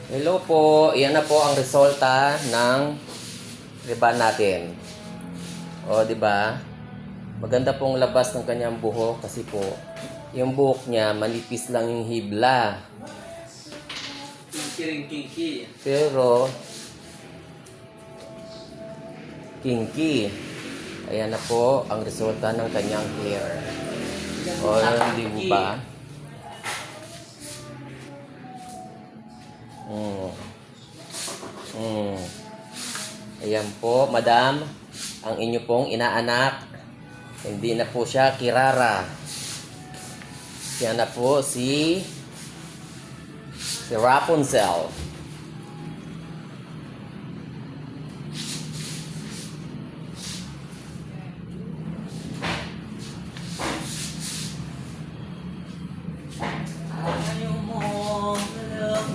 Hello po, iyan na po ang resulta ng ribbon natin. O, di ba? Maganda pong labas ng kanyang buhok kasi po yung buhok niya manipis lang yung hibla. Kinky rin kinky. Pero kinky. Ayan na po ang resulta ng kanyang hair. O, hindi mo ba? Ayan po, madam, ang inyo pong inaanak. Hindi na po siya Kirara. Siya na po si Rapunzel.